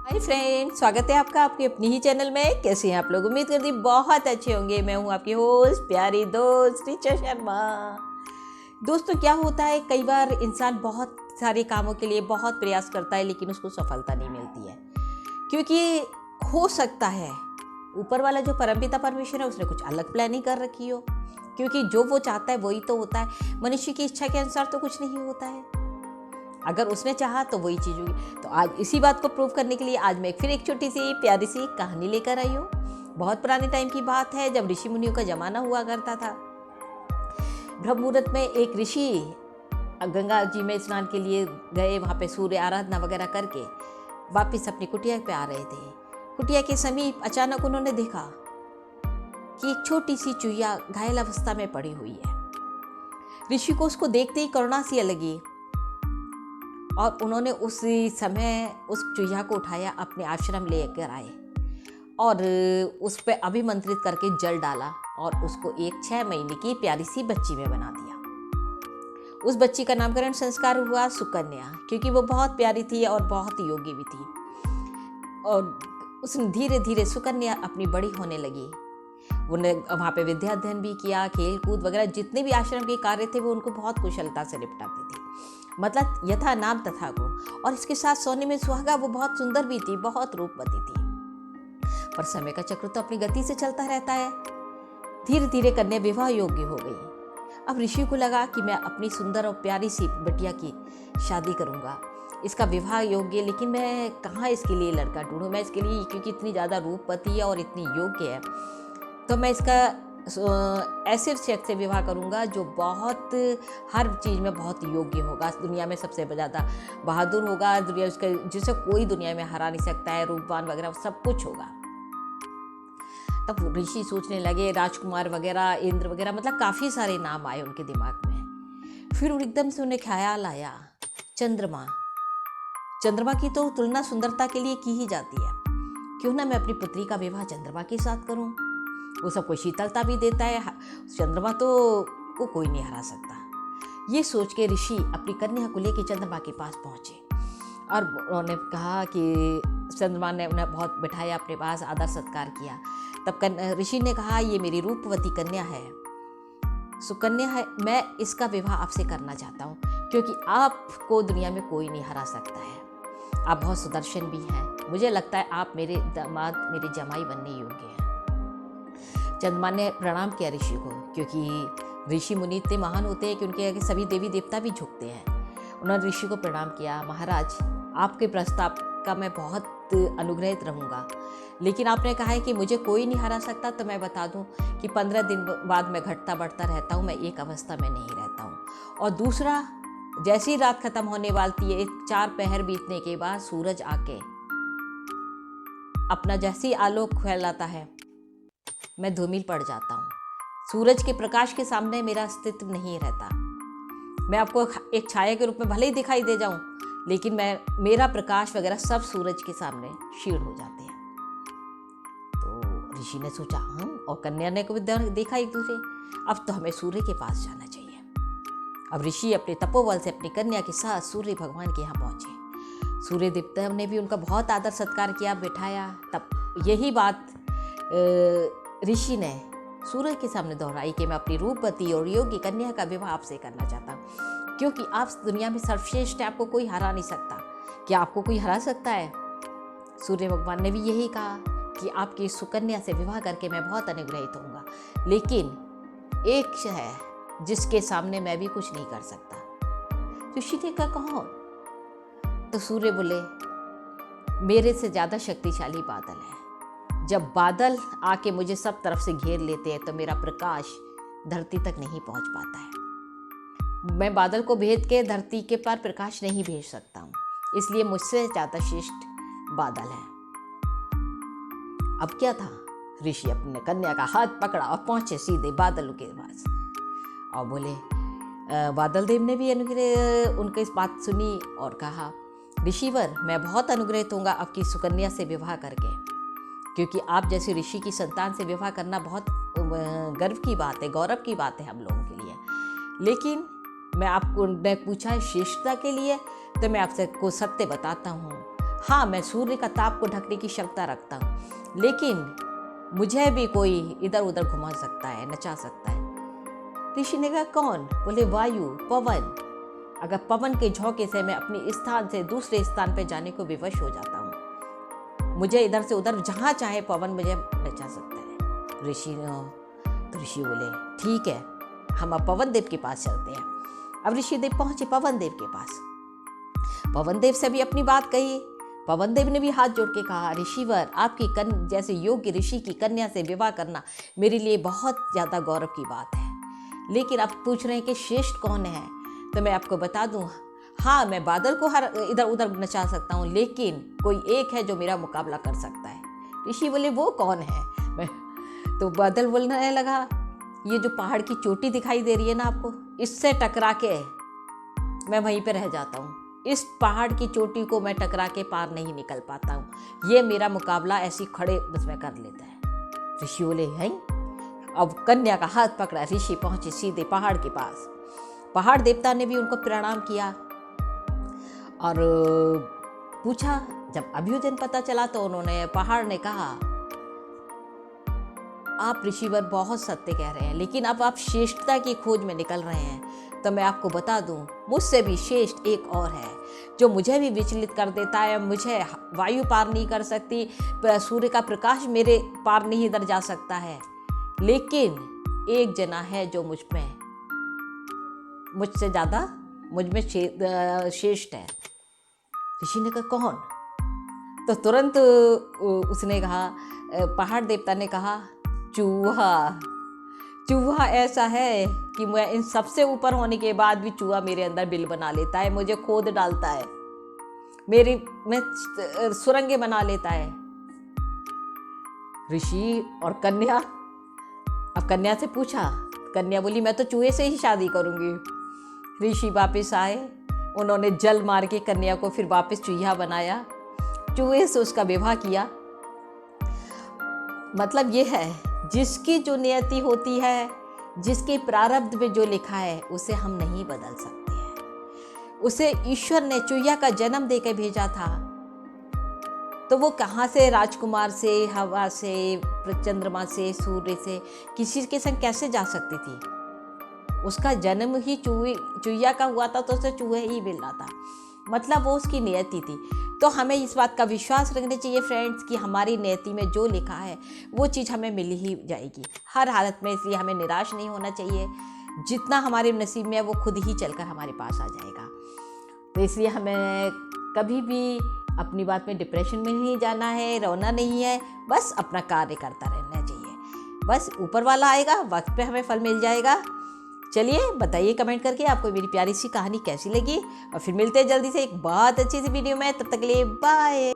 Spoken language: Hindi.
हाय फ्रेंड, स्वागत है आपका आपकी अपनी ही चैनल में। कैसे हैं आप लोग? उम्मीद करती बहुत अच्छे होंगे। मैं हूं आपकी होस्ट प्यारी दोस्त ऋचा शर्मा। दोस्तों, क्या होता है, कई बार इंसान बहुत सारे कामों के लिए बहुत प्रयास करता है लेकिन उसको सफलता नहीं मिलती है, क्योंकि हो सकता है ऊपर वाला जो परमपिता परमेश्वर है उसने कुछ अलग प्लानिंग कर रखी हो, क्योंकि जो वो चाहता है वही तो होता है। मनुष्य की इच्छा के अनुसार तो कुछ नहीं होता है। अगर उसने चाहा तो वही चीज़ होगी। तो आज इसी बात को प्रूव करने के लिए आज मैं फिर एक छोटी सी प्यारी सी कहानी लेकर आई हूँ। बहुत पुराने टाइम की बात है, जब ऋषि मुनियों का जमाना हुआ करता था। ब्रह्म मुहूर्त में एक ऋषि गंगा जी में स्नान के लिए गए, वहाँ पे सूर्य आराधना वगैरह करके वापस अपनी कुटिया पे आ रहे थे। कुटिया के समीप अचानक उन्होंने देखा कि एक छोटी सी चूहिया घायल अवस्था में पड़ी हुई है। ऋषि को उसको देखते ही करुणा सी लगी और उन्होंने उसी समय उस चूहिया को उठाया, अपने आश्रम लेकर आए और उस पर अभिमंत्रित करके जल डाला और उसको एक 6 महीने की प्यारी सी बच्ची में बना दिया। उस बच्ची का नामकरण संस्कार हुआ सुकन्या, क्योंकि वो बहुत प्यारी थी और बहुत योग्य भी थी। और उसने धीरे धीरे सुकन्या अपनी बड़ी होने लगी। उन्हें वहाँ पे विद्या अध्ययन भी किया, खेल कूद वगैरह जितने भी आश्रम के कार्य थे वो उनको बहुत कुशलता से निपटाती थी। मतलब यथा नाम तथा गुण। और इसके साथ सोने में सुहागा, वो बहुत सुंदर भी थी, बहुत रूपवती थी। पर समय का चक्र तो अपनी गति से चलता रहता है। धीरे धीरे कन्या विवाह योग्य हो गई। अब ऋषि को लगा कि मैं अपनी सुंदर और प्यारी सी बिटिया की शादी करूंगा, इसका विवाह योग्य, लेकिन मैं कहाँ इसके लिए लड़का ढूंढूं। मैं इसके लिए, क्योंकि इतनी ज़्यादा रूपवती है और इतनी योग्य है, तो मैं इसका ऐसे शख्स से विवाह करूंगा जो बहुत हर चीज़ में बहुत योग्य होगा, दुनिया में सबसे ज़्यादा बहादुर होगा, दुनिया उसका जिसे कोई दुनिया में हरा नहीं सकता है, रूपवान वगैरह सब कुछ होगा। तब ऋषि सोचने लगे, राजकुमार वगैरह, इंद्र वगैरह, मतलब काफ़ी सारे नाम आए उनके दिमाग में। फिर एकदम से उन्हें ख्याल आया चंद्रमा। चंद्रमा की तो तुलना सुंदरता के लिए की ही जाती है। क्यों ना मैं अपनी पुत्री का विवाह चंद्रमा के साथ करूं, वो सबको शीतलता भी देता है। चंद्रमा तो को कोई नहीं हरा सकता। ये सोच के ऋषि अपनी कन्या को लेकर चंद्रमा के पास पहुंचे और उन्होंने कहा कि चंद्रमा ने उन्हें बहुत बिठाया अपने पास, आदर सत्कार किया। तब ऋषि ने कहा, ये मेरी रूपवती कन्या है, सुकन्या है, मैं इसका विवाह आपसे करना चाहता हूँ, क्योंकि आपको दुनिया में कोई नहीं हरा सकता है। आप बहुत सुदर्शन भी हैं, मुझे लगता है आप मेरे दामाद, मेरे जमाई बनने योग्य हैं। चंद्रमा ने प्रणाम किया ऋषि को, क्योंकि ऋषि मुनि इतने महान होते हैं कि उनके आगे सभी देवी देवता भी झुकते हैं। उन्होंने ऋषि को प्रणाम किया, महाराज आपके प्रस्ताव का मैं बहुत अनुग्रहित रहूँगा, लेकिन आपने कहा है कि मुझे कोई नहीं हरा सकता, तो मैं बता दूं कि 15 दिन बाद मैं घटता बढ़ता रहता हूँ, मैं एक अवस्था में नहीं रहता हूँ। और दूसरा, जैसी रात खत्म होने वाली है, 4 पहर बीतने के बाद सूरज आके अपना जैसी आलोक फैलाता है, मैं धूमिल पड़ जाता हूँ। सूरज के प्रकाश के सामने मेरा अस्तित्व नहीं रहता। मैं आपको एक छाया के रूप में भले ही दिखाई दे जाऊं, लेकिन मेरा प्रकाश वगैरह सब सूरज के सामने क्षीण हो जाते हैं। तो ऋषि ने सोचा, हम और कन्या ने को देखा एक दूसरे, अब तो हमें सूर्य के पास जाना चाहिए। अब ऋषि अपने तपोबल से अपनी कन्या के साथ सूर्य भगवान के यहाँ पहुंचे। सूर्य देवता ने भी उनका बहुत आदर सत्कार किया, बिठाया। तब यही बात ऋषि ने सूरज के सामने दोहराई कि मैं अपनी रूपवती और योग्य कन्या का विवाह आपसे करना चाहता हूँ, क्योंकि आप दुनिया में सर्वश्रेष्ठ है, आपको कोई हरा नहीं सकता। क्या आपको कोई हरा सकता है? सूर्य भगवान ने भी यही कहा कि आपकी सुकन्या से विवाह करके मैं बहुत अनुग्रहित होऊंगा, लेकिन एक है जिसके सामने मैं भी कुछ नहीं कर सकता। ऋषि ने कहा, कौन? तो सूर्य बोले, मेरे से ज़्यादा शक्तिशाली बादल है। जब बादल आके मुझे सब तरफ से घेर लेते हैं तो मेरा प्रकाश धरती तक नहीं पहुंच पाता है। मैं बादल को भेद के धरती के पार प्रकाश नहीं भेज सकता हूँ, इसलिए मुझसे ज़्यादा श्रेष्ठ बादल है। अब क्या था, ऋषि अपने कन्या का हाथ पकड़ा और पहुंचे सीधे बादल के पास और बोले, बादल देव ने भी उनकी इस बात सुनी और कहा, ऋषिवर मैं बहुत अनुग्रहित होऊंगा आपकी सुकन्या से विवाह करके, क्योंकि आप जैसे ऋषि की संतान से विवाह करना बहुत गर्व की बात है, गौरव की बात है हम लोगों के लिए। लेकिन मैं आपको ने पूछा है श्रेष्ठता के लिए, तो मैं आपसे को सत्य बताता हूँ, हाँ, मैं सूर्य का ताप को ढकने की क्षमता रखता हूँ, लेकिन मुझे भी कोई इधर उधर घुमा सकता है, नचा सकता है। ऋषि ने कहा कौन? बोले वायु, पवन। अगर पवन के झोंके से मैं अपने स्थान से दूसरे स्थान पर जाने को विवश हो जाता हूँ, मुझे इधर से उधर जहाँ चाहे पवन मुझे नचा सकता है। तो ऋषि बोले ठीक है, हम अब पवन देव के पास चलते हैं। अब ऋषि देव पहुंचे पवन देव के पास। पवन देव से भी अपनी बात कही। पवन देव ने भी हाथ जोड़ के कहा, ऋषिवर, आपकी जैसे योग्य ऋषि की कन्या से विवाह करना मेरे लिए बहुत ज़्यादा गौरव की बात है। लेकिन आप पूछ रहे हैं कि श्रेष्ठ कौन है, तो मैं आपको बता दूं, हाँ, मैं बादल को हर इधर उधर नचा सकता हूँ, लेकिन कोई एक है जो मेरा मुकाबला कर सकता है। ऋषि बोले वो कौन है? तो बादल बोलने लगा, ये जो पहाड़ की चोटी दिखाई दे रही है ना आपको, इससे टकरा के मैं वहीं पे रह जाता हूँ। इस पहाड़ की चोटी को मैं टकरा के पार नहीं निकल पाता हूँ। ये मेरा मुकाबला ऐसी खड़े बस में कर लेता है। ऋषि बोले हैं। अब कन्या का हाथ पकड़ा, ऋषि पहुंचे सीधे पहाड़ के पास। पहाड़ देवता ने भी उनको प्रणाम किया और पूछा। जब अभ्युदय पता चला तो उन्होंने, पहाड़ ने कहा, आप ऋषिवर बहुत सत्य कह रहे हैं, लेकिन अब आप श्रेष्ठता की खोज में निकल रहे हैं, तो मैं आपको बता दूं, मुझसे भी श्रेष्ठ एक और है जो मुझे भी विचलित कर देता है। मुझे वायु पार नहीं कर सकती, सूर्य का प्रकाश मेरे पार नहीं इधर जा सकता है, लेकिन एक जना है जो मुझसे ज़्यादा मुझ में श्रेष्ठ है। ऋषि ने कहा कौन? तो तुरंत उसने कहा, पहाड़ देवता ने कहा, चूहा। चूहा ऐसा है कि मैं इन सबसे ऊपर होने के बाद भी चूहा मेरे अंदर बिल बना लेता है, मुझे खोद डालता है, मैं सुरंगे बना लेता है। ऋषि और कन्या, अब कन्या से पूछा, कन्या बोली मैं तो चूहे से ही शादी करूंगी। ऋषि वापस आए, उन्होंने जल मार के कन्या को फिर वापस चूहा बनाया, चूहे से उसका विवाह किया। मतलब ये है, जिसकी जो नियति होती है, जिसके प्रारब्ध में जो लिखा है, उसे हम नहीं बदल सकते हैं। उसे ईश्वर ने चूहिया का जन्म देकर भेजा था, तो वो कहाँ से, राजकुमार से, हवा से, चंद्रमा से, सूर्य से, किसी के संग कैसे जा सकती थी? उसका जन्म ही चूहिया का हुआ था, तो उसे चूहे ही मिल रहा था। मतलब वो उसकी नियति थी। तो हमें इस बात का विश्वास रखना चाहिए फ्रेंड्स कि हमारी नियति में जो लिखा है वो चीज़ हमें मिल ही जाएगी हर हालत में। इसलिए हमें निराश नहीं होना चाहिए। जितना हमारे नसीब में है वो खुद ही चलकर हमारे पास आ जाएगा। तो इसलिए हमें कभी भी अपनी बात में डिप्रेशन में नहीं जाना है, रोना नहीं है, बस अपना कार्य करता रहना चाहिए। बस ऊपर वाला आएगा, वक्त पे हमें फल मिल जाएगा। चलिए बताइए कमेंट करके आपको मेरी प्यारी सी कहानी कैसी लगी, और फिर मिलते हैं जल्दी से एक बहुत अच्छी सी वीडियो में। तब तक के लिए बाय।